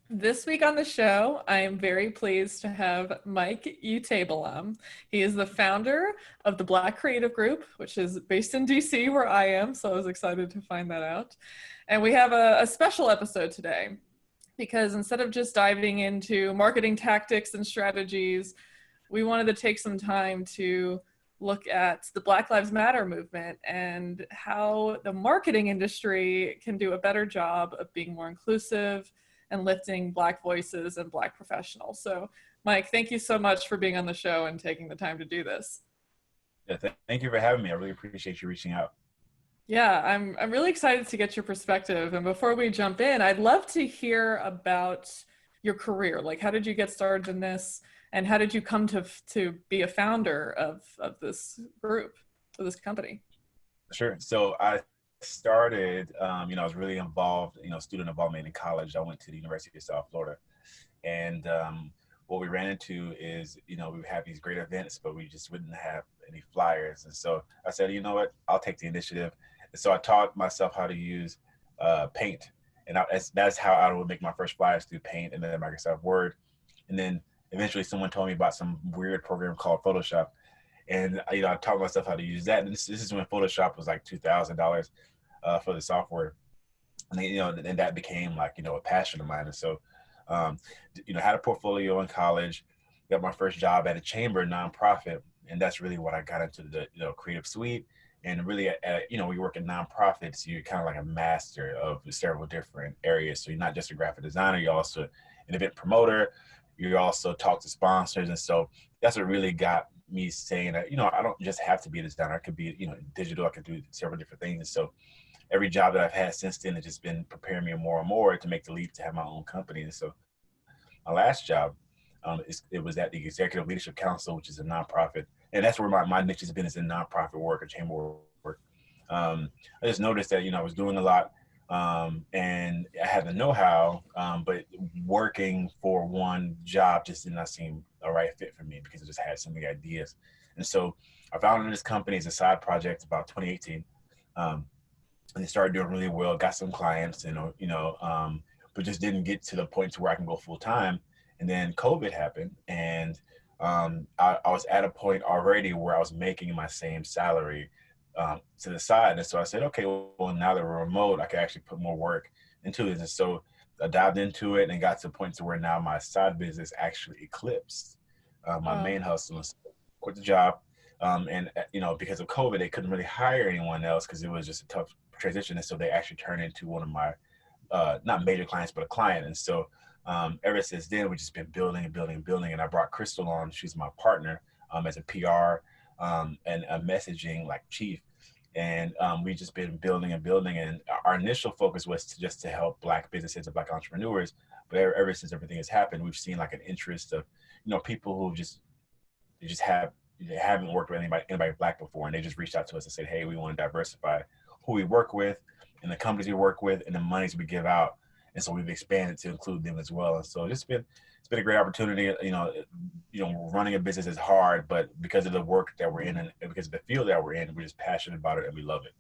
This week on the show, I am very pleased to have Mike Utaegbulam. He is the founder of the Black Creative Group, which is based in DC, where I am. So I was excited to find that out. And we have a special episode today because instead of just diving into marketing tactics and strategies, we wanted to take some time to look at the Black Lives Matter movement and how the marketing industry can do a better job of being more inclusive and lifting Black voices and Black professionals. So, Mike, thank you so much for being on the show and taking the time to do this. Yeah, thank you for having me. I really appreciate you reaching out. Yeah, I'm really excited to get your perspective. And before we jump in, I'd love to hear about your career. Like, how did you get started in this, and how did you come to be a founder of this group, of this company? Sure. So I started, I was really involved, student involvement in college. I went to the University of South Florida. And what we ran into is, we would have these great events, but we just wouldn't have any flyers. And so I said, you know what, I'll take the initiative. And so I taught myself how to use Paint. And that's how I would make my first flyers, through Paint and then Microsoft Word. And then eventually someone told me about some weird program called Photoshop. And I taught myself how to use that. And this is when Photoshop was like $2,000 for the software. And then, and that became like, a passion of mine. And so, um, had a portfolio in college, got my first job at a chamber nonprofit. And that's really what I got into, the, creative suite. And really, we work in nonprofits, you're kind of like a master of several different areas. So you're not just a graphic designer, you're also an event promoter. You also talk to sponsors. And so that's what really got me saying that, I don't just have to be a designer. I could be, digital. I could do several different things. And so every job that I've had since then has just been preparing me more and more to make the leap to have my own company. And so my last job, it was at the Executive Leadership Council, which is a nonprofit. And that's where my niche has been, is in nonprofit work or chamber work. I just noticed that, I was doing a lot, and I had the know-how, but working for one job just did not seem a right fit for me, because I just had so many ideas. And so I founded this company as a side project about 2018. And they started doing really well, got some clients, but just didn't get to the point to where I can go full time. And then COVID happened, and I was at a point already where I was making my same salary to the side. And so I said, okay, well, now that we're remote, I can actually put more work into this. And so I dived into it and got to the point to where now my side business actually eclipsed my Wow. main hustle. And so I quit the job. And, because of COVID, they couldn't really hire anyone else because it was just a tough transition. And so they actually turned into one of my, not major clients, but a client. And so ever since then, we've just been building and building and building. And I brought Crystal on. She's my partner, as a PR and a messaging like chief. And we've just been building and building. And our initial focus was to help Black businesses and Black entrepreneurs. But ever since everything has happened, we've seen like an interest of, people who they haven't worked with anybody Black before. And they just reached out to us and said, hey, we want to diversify who we work with and the companies we work with and the monies we give out. And so we've expanded to include them as well. And so it's been a great opportunity. Running a business is hard, but because of the work that we're in and because of the field that we're in, we're just passionate about it and we love it.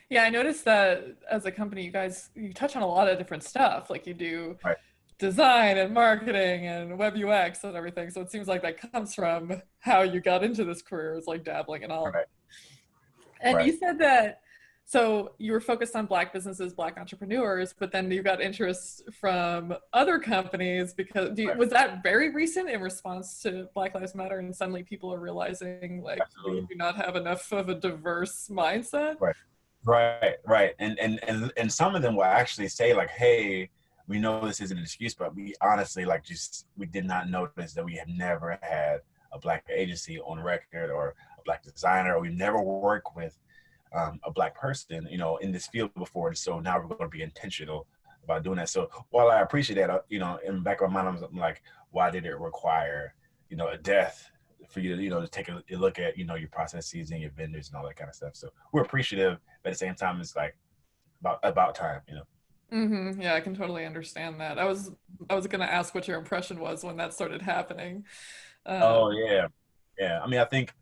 Yeah, I noticed that as a company, you touch on a lot of different stuff. Like you do Right, design and marketing and web UX and everything. So it seems like that comes from how you got into this career, is like dabbling in all of it. right, And right, you said that, so you were focused on Black businesses, Black entrepreneurs, but then you got interest from other companies because right. was that very recent in response to Black Lives Matter, and suddenly people are realizing like we Absolutely. do not have enough of a diverse mindset? Right. Right, right. And some of them will actually say like, hey, we know this isn't an excuse, but we honestly like just we did not notice that we have never had a Black agency on record or a Black designer, or we've never worked with a Black person, in this field before. And so now we're going to be intentional about doing that. So while I appreciate that, in the back of my mind, I'm like, why did it require, a death for you to, to take a look at, your processes and your vendors and all that kind of stuff. So we're appreciative, but at the same time, it's like about time. Yeah, I can totally understand that. I was gonna ask what your impression was when that started happening. Oh Um, yeah, yeah. I mean, I think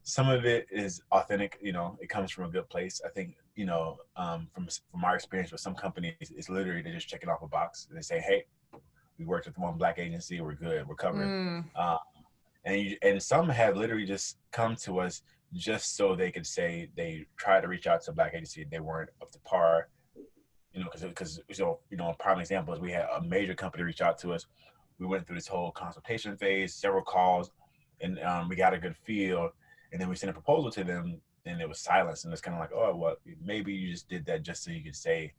some of it is authentic. It comes from a good place. I think from our experience with some companies, it's literally they're just checking off a box. They say, hey, we worked with one Black agency, we're good, we're covered. Mm. Uh, and some have literally just come to us just so they could say they tried to reach out to a Black agency, they weren't up to par. Because a prime example is we had a major company reach out to us. We went through this whole consultation phase, several calls, and we got a good feel. And then we sent a proposal to them, and it was silence. And it's kind of like, oh, well, maybe you just did that just so you could say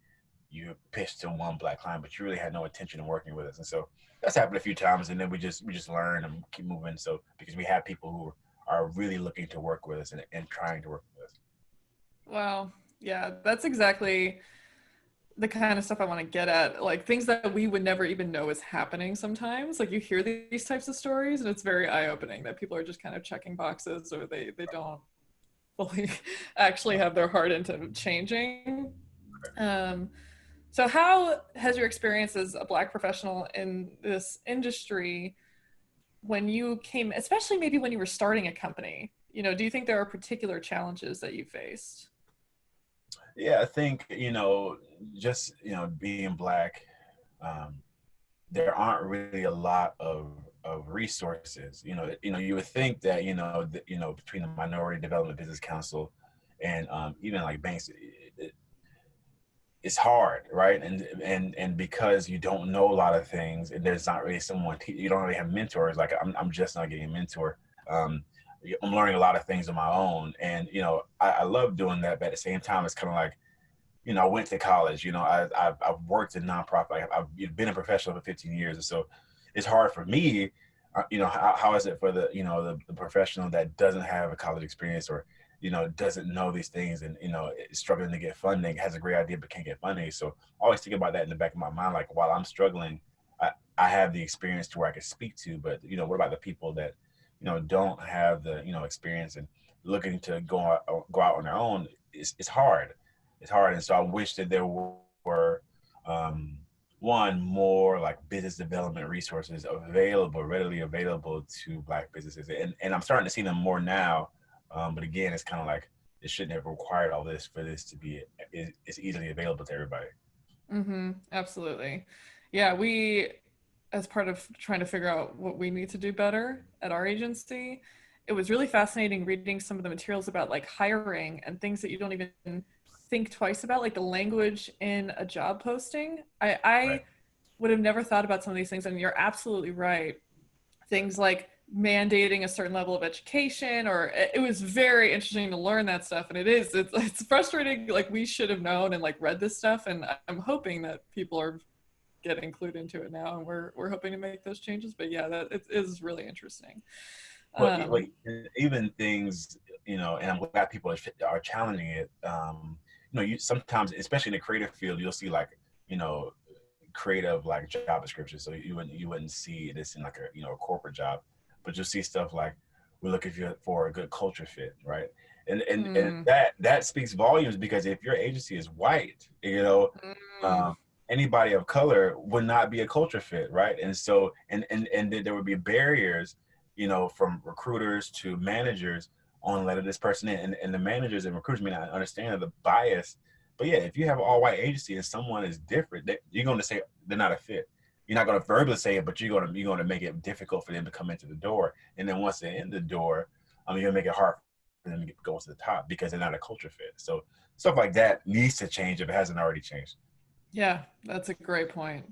you pitched to one Black client, but you really had no intention of working with us. And so that's happened a few times, and then we just learn and keep moving. So because we have people who are really looking to work with us and trying to work with us. Wow. Yeah, that's exactly the kind of stuff I want to get at, like things that we would never even know is happening sometimes. Like you hear these types of stories and it's very eye-opening that people are just kind of checking boxes, or they don't fully actually have their heart into changing. Um, so how has your experience as a Black professional in this industry, when you came, especially maybe when you were starting a company, do you think there are particular challenges that you faced? Yeah, I think, just, being Black, um, there aren't really a lot of resources. You would think that, between the Minority Development Business Council and even like banks, it's hard, right? And because you don't know a lot of things, and there's not really someone, you don't really have mentors. Like I'm just not getting a mentor. Um, I'm learning a lot of things on my own, and I love doing that. But at the same time, it's kind of like, I went to college. I've worked in nonprofit. I've been a professional for 15 years, and so it's hard for me. How is it for the professional that doesn't have a college experience, or doesn't know these things, and is struggling to get funding, has a great idea but can't get funding. So I always think about that in the back of my mind, like while I'm struggling, I have the experience to where I can speak to, but what about the people that don't have the experience and looking to go out on their own? It's hard. It's hard. And so I wish that there were one, more like business development resources available, readily available to Black businesses. And I'm starting to see them more now. But again, it's kind of like it shouldn't have required all this for this to be it's easily available to everybody. Mm-hmm. Absolutely. Yeah, we, as part of trying to figure out what we need to do better at our agency, it was really fascinating reading some of the materials about like hiring and things that you don't even think twice about, like the language in a job posting. I Right. would have never thought about some of these things, and you're absolutely right. Things like mandating a certain level of education, or it was very interesting to learn that stuff. And it's frustrating. Like we should have known and like read this stuff, and I'm hoping that people are getting clued into it now, and we're hoping to make those changes. But yeah, that it is really interesting. But um even things, and I'm glad people are challenging it. You sometimes, especially in the creative field, you'll see like, you know, creative like job descriptions. So you wouldn't see this in like a corporate job, but you'll see stuff like we're looking for a good culture fit, right? And mm, that speaks volumes, because if your agency is white, mm, um, anybody of color would not be a culture fit, right? And so and then there would be barriers, from recruiters to managers on letting this person in, and the managers and recruiters may not understand the bias. But yeah, if you have an all-white agency and someone is different, you're going to say they're not a fit. You're not going to verbally say it, but you're going to make it difficult for them to come into the door. And then once they're in the door, you're going to make it hard for them to go to the top because they're not a culture fit. So stuff like that needs to change if it hasn't already changed. yeah, that's a great point.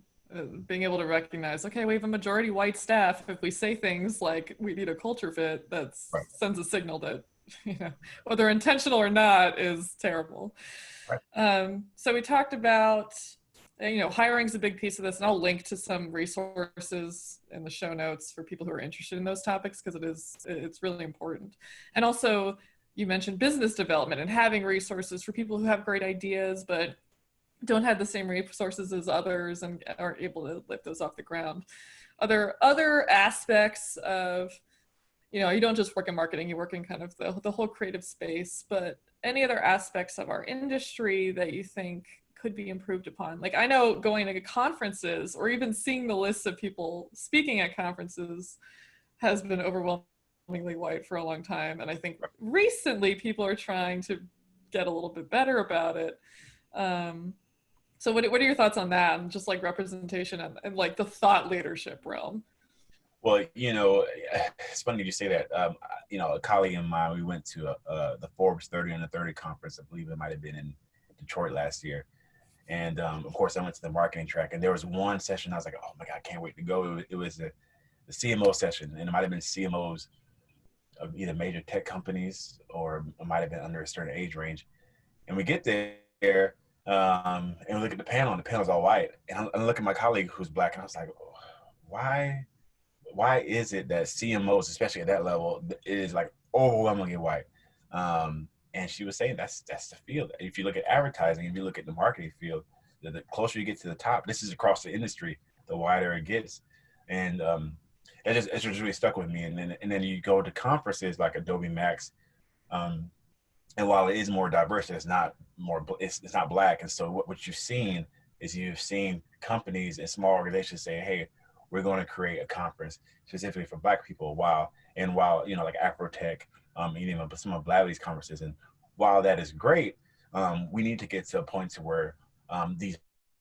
Being able to recognize, okay, we have a majority white staff. If we say things like we need a culture fit, that Right. sends a signal that, whether intentional or not, is terrible. Right. So we talked about, hiring is a big piece of this, and I'll link to some resources in the show notes for people who are interested in those topics, because it's really important. And also, you mentioned business development and having resources for people who have great ideas but don't have the same resources as others and aren't able to lift those off the ground. Are there other aspects of, you don't just work in marketing, you work in kind of the whole creative space, but any other aspects of our industry that you think could be improved upon? Like I know going to conferences or even seeing the lists of people speaking at conferences has been overwhelmingly white for a long time. And I think recently people are trying to get a little bit better about it. Um, So what are your thoughts on that and just like representation and like the thought leadership realm? Well, it's funny you say that. A colleague of mine, we went to the Forbes 30 under 30 conference. I believe it might have been in Detroit last year. And of course, I went to the marketing track, and there was one session I was like, "Oh my God, I can't wait to go!" It was the CMO session, and it might have been CMOs of either major tech companies or it might have been under a certain age range. And we get there, and we look at the panel, and the panel's all white. And I look at my colleague who's black, and I was like, oh, "Why? Why is it that CMOs, especially at that level, it is like overwhelmingly white?" And she was saying that's the field. If you look at advertising, if you look at the marketing field, the closer you get to the top, this is across the industry, the wider it gets. And it just really stuck with me. And then you go to conferences like Adobe Max, um, and while it is more diverse, it's not black. And so what you've seen is you've seen companies and small organizations say, "Hey, we're going to create a conference specifically for black people." While like Afrotech, even some of Bradley's conferences, and while that is great, we need to get to a point to where these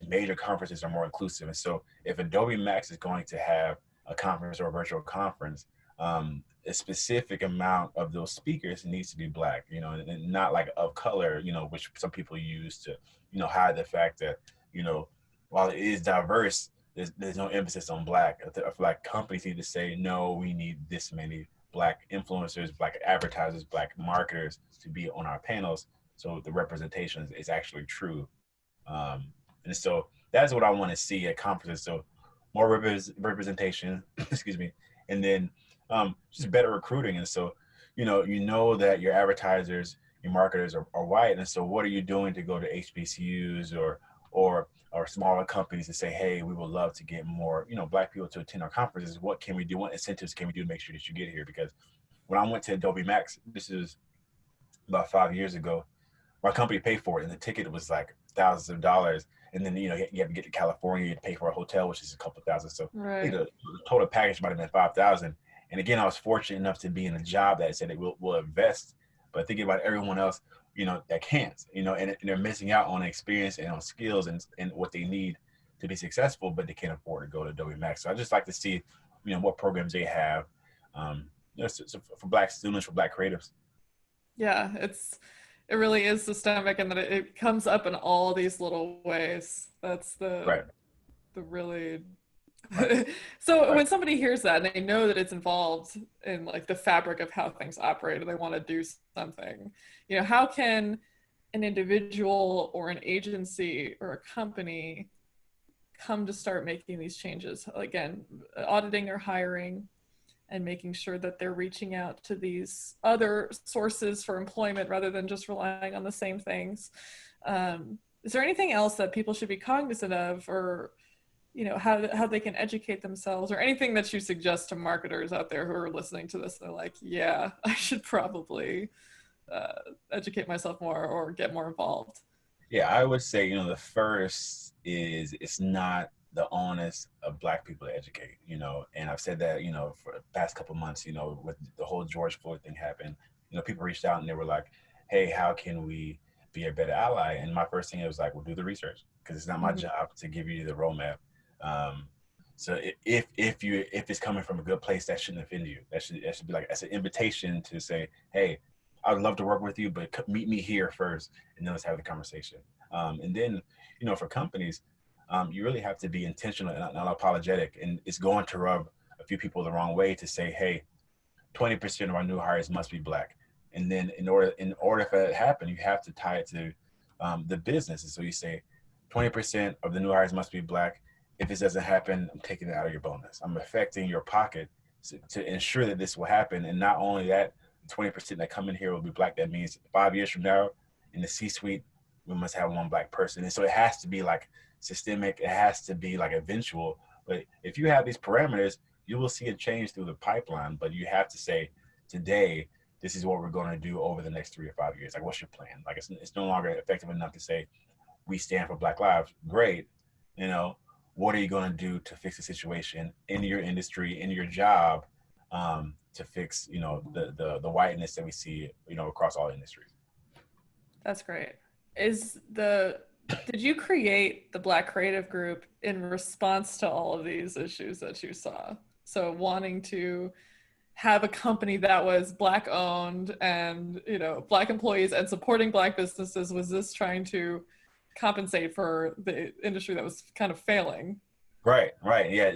major conferences are more inclusive. And so if Adobe Max is going to have a conference or a virtual conference, a specific amount of those speakers needs to be black, and not like of color, which some people use to, hide the fact that, while it is diverse, there's no emphasis on black. I feel like companies need to say, no, we need this many black influencers, black advertisers, black marketers to be on our panels. So the representation is actually true. And so that's what I want to see at conferences. So more representation, excuse me, and then just better recruiting. And so, you know that your advertisers, your marketers are white. And so what are you doing to go to HBCUs or smaller companies to say, "Hey, we would love to get more, black people to attend our conferences. What can we do? What incentives can we do to make sure that you get here?" Because when I went to Adobe Max, this is about 5 years ago, my company paid for it, and the ticket was like thousands of dollars. And then you have to get to California to pay for a hotel, which is a couple of thousand. So I think Right. the total package might have been 5,000. And again, I was fortunate enough to be in a job that said it will invest. But thinking about everyone else, that can't, and they're missing out on experience and on skills and what they need to be successful, but they can't afford to go to Adobe Max. So I just like to see, what programs they have, so for black students, for black creatives. Yeah, it really is systemic and that it comes up in all these little ways. That's Right, the really right, so right. when somebody hears that and they know that it's involved in like the fabric of how things operate and they want to do something, how can an individual or an agency or a company come to start making these changes? Again, auditing their hiring and making sure that they're reaching out to these other sources for employment rather than just relying on the same things. Is there anything else that people should be cognizant of, or how they can educate themselves, or anything that you suggest to marketers out there who are listening to this? They're like, yeah, I should probably educate myself more or get more involved. Yeah, I would say, the first is it's not the onus of black people to educate, and I've said that, for the past couple of months, with the whole George Floyd thing happened, people reached out and they were like, "Hey, how can we be a better ally?" And my first thing was like, "Well, do the research because it's not my Mm-hmm. job to give you the roadmap." Um, so if it's coming from a good place, that shouldn't offend you. That should be like, that's an invitation to say, "Hey, I'd love to work with you, but meet me here first, and then let's have the conversation." And then, for companies, you really have to be intentional and unapologetic. And it's going to rub a few people the wrong way to say, "Hey, 20% of our new hires must be black." And then in order for that to happen, you have to tie it to the business. And so you say, 20% of the new hires must be black. If this doesn't happen, I'm taking it out of your bonus. I'm affecting your pocket to ensure that this will happen. And not only that, 20% that come in here will be black. That means 5 years from now, in the C-suite, we must have one black person. And so it has to be like systemic. It has to be like eventual. But if you have these parameters, you will see a change through the pipeline. But you have to say, today, this is what we're going to do over the next 3 or 5 years. Like, what's your plan? Like, it's no longer effective enough to say, we stand for Black lives. Great. You know, what are you going to do to fix the situation in your industry, in your job, to fix, the whiteness that we see, across all industries? That's great. Is the Did you create the Black Creative Group in response to all of these issues that you saw? So wanting to have a company that was Black owned and, you know, Black employees and supporting Black businesses, was this trying to compensate for the industry that was kind of failing? Right, right. Yeah.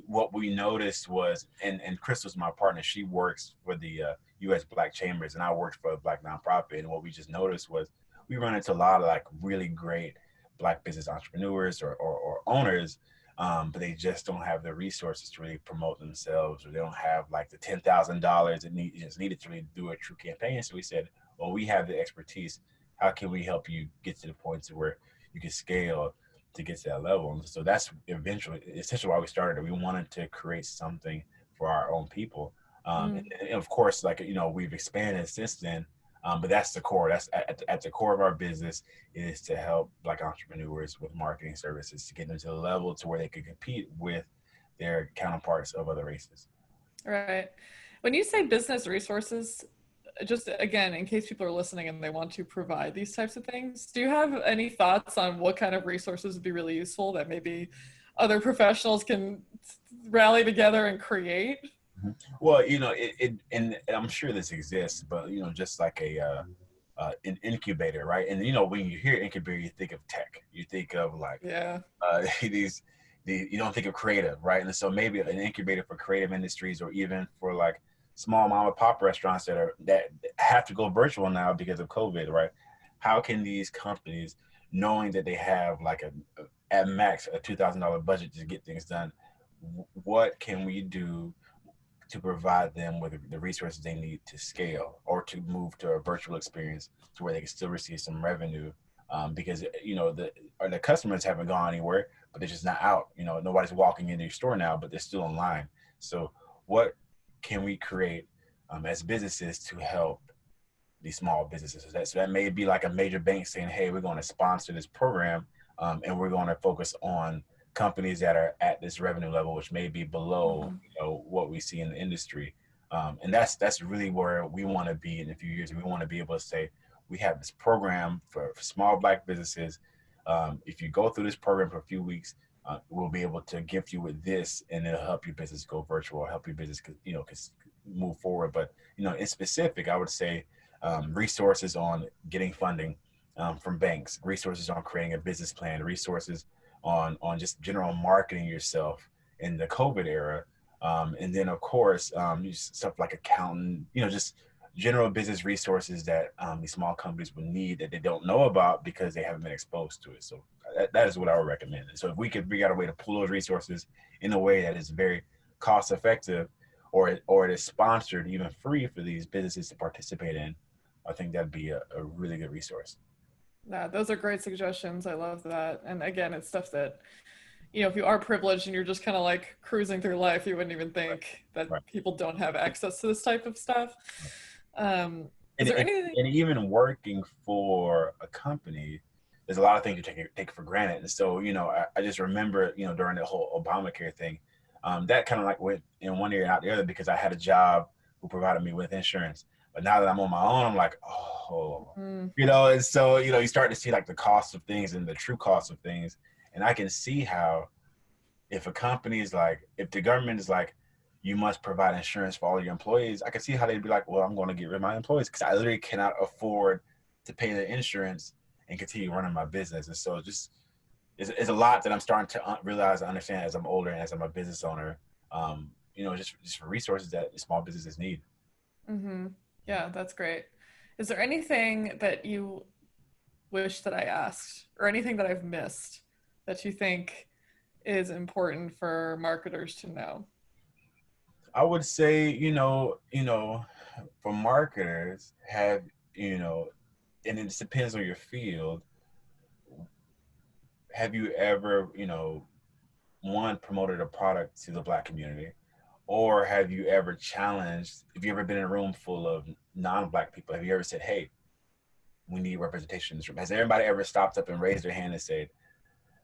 What we noticed was, and Crystal's my partner. She works for the U.S. Black Chambers, and I worked for a Black nonprofit. And what we just noticed was we run into a lot of like really great Black business entrepreneurs or owners, but they just don't have the resources to really promote themselves, or they don't have like the $10,000 that is needed to really do a true campaign. So we said, well, we have the expertise. How can we help you get to the point to where you can scale to get to that level? And so that's essentially why we started it. We wanted to create something for our own people. Mm. And of course, like, we've expanded since then. But that's the core. That's at the core of our business, is to help Black entrepreneurs with marketing services to get them to the level to where they could compete with their counterparts of other races. Right. When you say business resources, just again, in case people are listening and they want to provide these types of things, do you have any thoughts on what kind of resources would be really useful that maybe other professionals can rally together and create? Mhm. Well, and I'm sure this exists, but just like an incubator, right? And when you hear incubator, you think of tech, you think of like Yeah. these, you don't think of creative, right? And so maybe an incubator for creative industries, or even for like small mom and pop restaurants that have to go virtual now because of COVID, right? How can these companies, knowing that they have like at max a $2,000 budget to get things done, what can we do to provide them with the resources they need to scale, or to move to a virtual experience to where they can still receive some revenue, because the customers haven't gone anywhere, but they're just not out. Nobody's walking into your store now, but they're still online. So what can we create as businesses to help these small businesses? So that may be like a major bank saying, hey, we're going to sponsor this program, and we're going to focus on companies that are at this revenue level, which may be below Mhm. what we see in the industry. And that's really where we want to be in a few years. We want to be able to say, we have this program for small Black businesses. If you go through this program for a few weeks, we'll be able to gift you with this, and it'll help your business go virtual, help your business move forward. But in specific, I would say resources on getting funding from banks, resources on creating a business plan, resources on just general marketing yourself in the COVID era, and then of course stuff like accounting, just general business resources that these small companies would need that they don't know about because they haven't been exposed to it. So that is what I would recommend. And so if we could figure out a way to pull those resources in a way that is very cost effective, or it is sponsored, even free for these businesses to participate in, I think that'd be a really good resource. Yeah, those are great suggestions. I love that. And again, it's stuff that, you know, if you are privileged and you're just kind of like cruising through life, you wouldn't even Right. think that Right. people don't have access to this type of stuff. Is and, there and, anything? and even working for a company, there's a lot of things you take for granted. And so, I just remember, during the whole Obamacare thing, that kind of like went in one ear and out the other, because I had a job who provided me with insurance. But now that I'm on my own, I'm like, oh, Mm, and so, you start to see like the cost of things and the true cost of things. And I can see how, if a company is like, if the government is like, you must provide insurance for all your employees, I can see how they'd be like, well, I'm going to get rid of my employees because I literally cannot afford to pay the insurance and continue running my business. And so it's a lot that I'm starting to realize and understand as I'm older and as I'm a business owner, just for resources that small businesses need. hmm. Yeah, that's great. Is there anything that you wish that I asked, or anything that I've missed that you think is important for marketers to know? I would say, for marketers, and it just depends on your field. Have you ever, one, promoted a product to the Black community? Or have you ever challenged, have you ever been in a room full of non-Black people? Have you ever said, hey, we need representation in this room? Has everybody ever stopped up and raised their hand and said,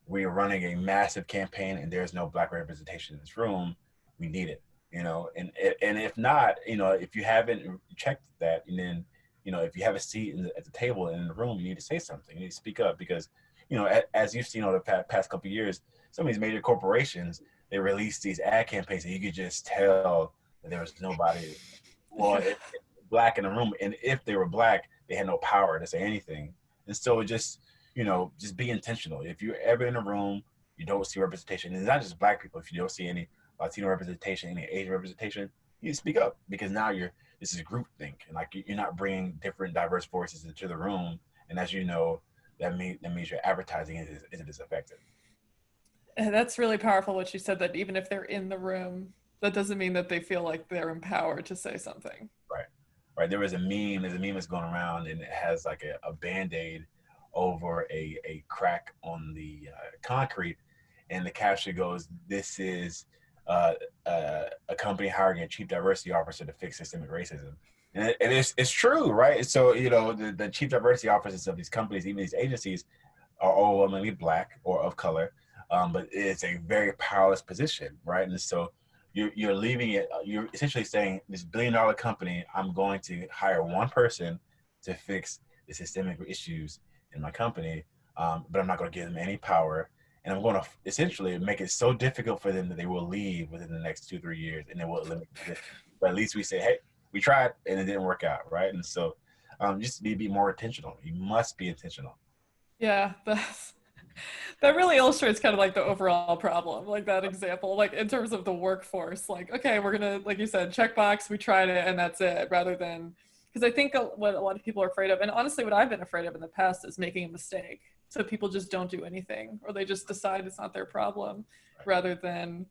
we are running a massive campaign and there's no Black representation in this room? We need it, and if not, if you haven't checked that, and then, if you have a seat at the table in the room, you need to say something. You need to speak up, because you know, as you've seen over the past couple of years, some of these major corporations, they release these ad campaigns and you could just tell that there was nobody, well, black in the room. And if they were black, they had no power to say anything. And so just, you know, just be intentional. If you're ever in a room, you don't see representation, and it's not just black people. If you don't see any Latino representation, any Asian representation, you speak up, because now this is group think, and like you're not bringing different diverse voices into the room. And as you know, that means your advertising isn't as effective. And that's really powerful what you said, that even if they're in the room, that doesn't mean that they feel like they're empowered to say something. Right. Right. There's a meme that's going around, and it has like a band-aid over a crack on the concrete. And the caption goes, "This is a company hiring a chief diversity officer to fix systemic racism." And it's true, right? So, you know, the chief diversity officers of these companies, even these agencies, are overwhelmingly black or of color, but it's a very powerless position, right? And so you're leaving it. You're essentially saying, this $1 billion company, I'm going to hire one person to fix the systemic issues in my company, but I'm not going to give them any power, and I'm going to essentially make it so difficult for them that they will leave within the next 2-3 years, and they will eliminate the position. But at least we say, hey, we tried and it didn't work out, right? And so just need to be more intentional. You must be intentional. Yeah, that really illustrates kind of like the overall problem, like that example, like in terms of the workforce, like, okay, we're gonna, like you said, checkbox, we tried it and that's it, rather than, because I think what a lot of people are afraid of, and honestly what I've been afraid of in the past, is making a mistake. So people just don't do anything, or they just decide it's not their problem, Right. rather than,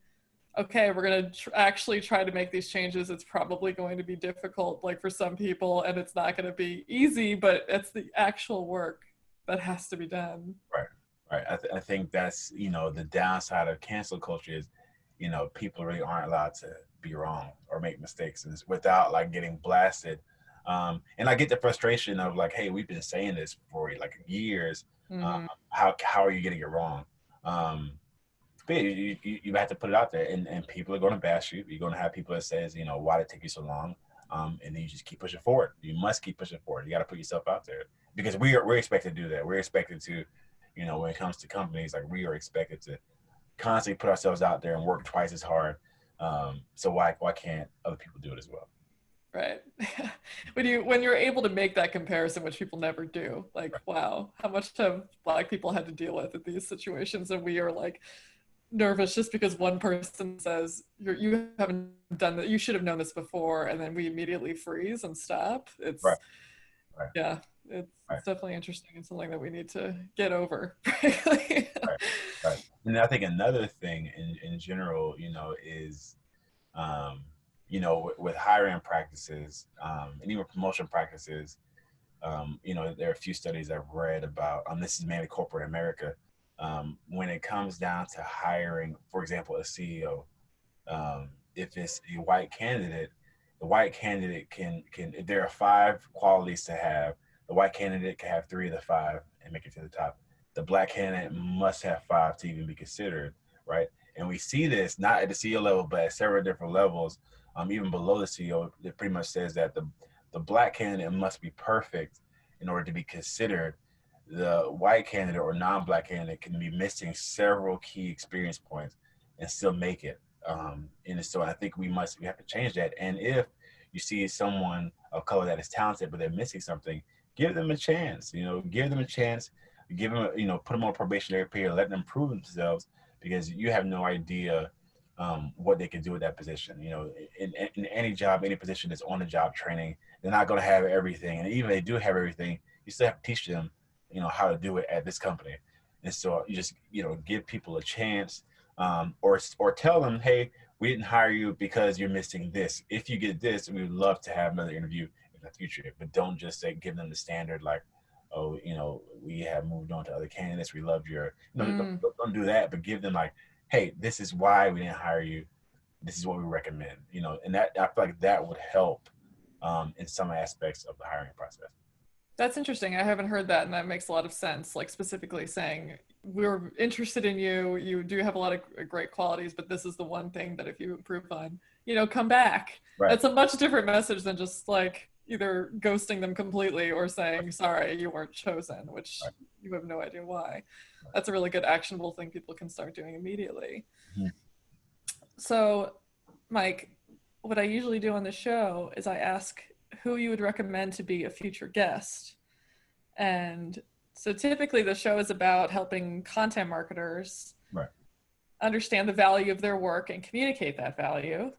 okay, we're going to actually try to make these changes. It's probably going to be difficult, like for some people, and it's not going to be easy, but it's the actual work that has to be done. Right. Right. I think that's, you know, the downside of cancel culture is, you know, people really aren't allowed to be wrong or make mistakes, and it's without like getting blasted. And I get the frustration of like, hey, we've been saying this for like years. Mm-hmm. How are you getting it wrong? Um, but you have to put it out there, and people are going to bash you. You're going to have people that says, you know, why did it take you so long? And then you just keep pushing forward. You must keep pushing forward. You got to put yourself out there, because we're expected to do that. We're expected to, you know, when it comes to companies, like we are expected to constantly put ourselves out there and work twice as hard. So why can't other people do it as well? Right. When you're able to make that comparison, which people never do, like, Right. wow, how much have Black people had to deal with in these situations, and we are like nervous just because one person says you haven't done that, you should have known this before, and then we immediately freeze and stop. Right. It's, Right. yeah, it's, Right. it's definitely interesting and something that we need to get over. Frankly. Right. Right. And I think another thing in general, you know, is um, you know, with hiring practices, and even promotion practices, you know, there are a few studies I've read about, this is mainly corporate America, when it comes down to hiring, for example, a CEO, if it's a white candidate, the white candidate can if there are 5 qualities to have, the white candidate can have 3 of the 5 and make it to the top. The black candidate must have 5 to even be considered, right? And we see this not at the CEO level, but at several different levels, even below the CEO. It pretty much says that the black candidate must be perfect in order to be considered. The white candidate or non-black candidate can be missing several key experience points and still make it. And so I think we have to change that. And if you see someone of color that is talented but they're missing something, give them a chance. You know, give them a chance. Give them, you know, put them on a probationary period, let them prove themselves, because you have no idea what they can do with that position. You know, in any job, any position that's on the job training, they're not going to have everything. And even if they do have everything, you still have to teach them, you know, how to do it at this company. And so you just, you know, give people a chance, or tell them, hey, we didn't hire you because you're missing this. If you get this, we would love to have another interview in the future. But don't just say, give them the standard like, oh, you know, we have moved on to other candidates. We loved your, you know, Mm. don't do that. But give them like, hey, this is why we didn't hire you. This is what we recommend. You know, and that, I feel like that would help in some aspects of the hiring process. That's interesting. I haven't heard that, and that makes a lot of sense. Like specifically saying, we're interested in you. You do have a lot of great qualities, but this is the one thing that if you improve on, come back. Right. That's a much different message than just like, either ghosting them completely or saying, sorry, you weren't chosen, which Right. you have no idea why. That's a really good actionable thing people can start doing immediately. Mhm. So, Mike, what I usually do on the show is I ask who you would recommend to be a future guest. And so typically the show is about helping content marketers Right. understand the value of their work and communicate that value.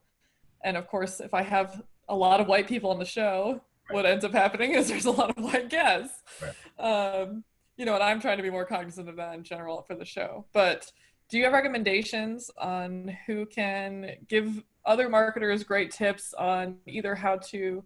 And of course, if I have a lot of white people on the show, Right. what ends up happening is there's a lot of white guests. Right. And I'm trying to be more cognizant of that in general for the show. But do you have recommendations on who can give other marketers great tips on either how to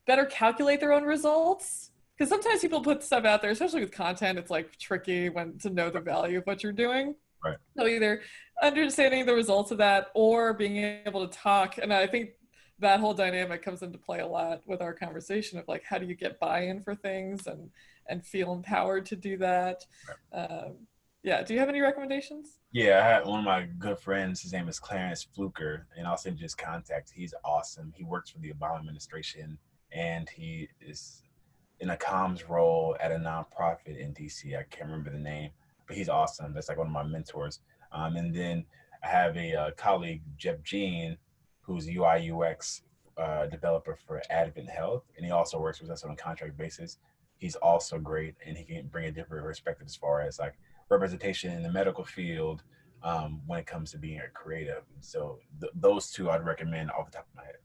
better calculate their own results? Because sometimes people put stuff out there, especially with content, it's like tricky when to know the value of what you're doing. Right. So either understanding the results of that or being able to talk. And I think that whole dynamic comes into play a lot with our conversation of like, how do you get buy-in for things and feel empowered to do that? Yeah. Do you have any recommendations? Yeah, I had one of my good friends. His name is Clarence Fluker, and I'll send you his contact. He's awesome. He works for the Obama administration, and he is in a comms role at a nonprofit in DC. I can't remember the name, but he's awesome. That's like one of my mentors. And then I have a colleague, Jeff Jean, who's UI UX developer for Advent Health, and he also works with us on a contract basis. He's also great, and he can bring a different perspective as far as like representation in the medical field when it comes to being a creative. So those two I'd recommend off the top of my head.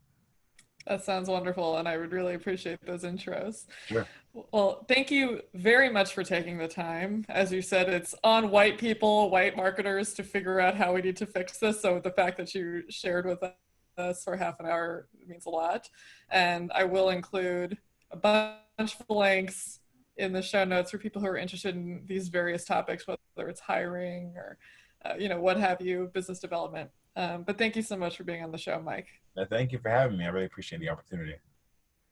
That sounds wonderful, and I would really appreciate those intros. Sure. Well, thank you very much for taking the time. As you said, it's on white people, white marketers to figure out how we need to fix this. So the fact that you shared with us for half an hour means a lot. And I will include a bunch of links in the show notes for people who are interested in these various topics, whether it's hiring or, what have you, business development. But thank you so much for being on the show, Mike. Thank you for having me. I really appreciate the opportunity.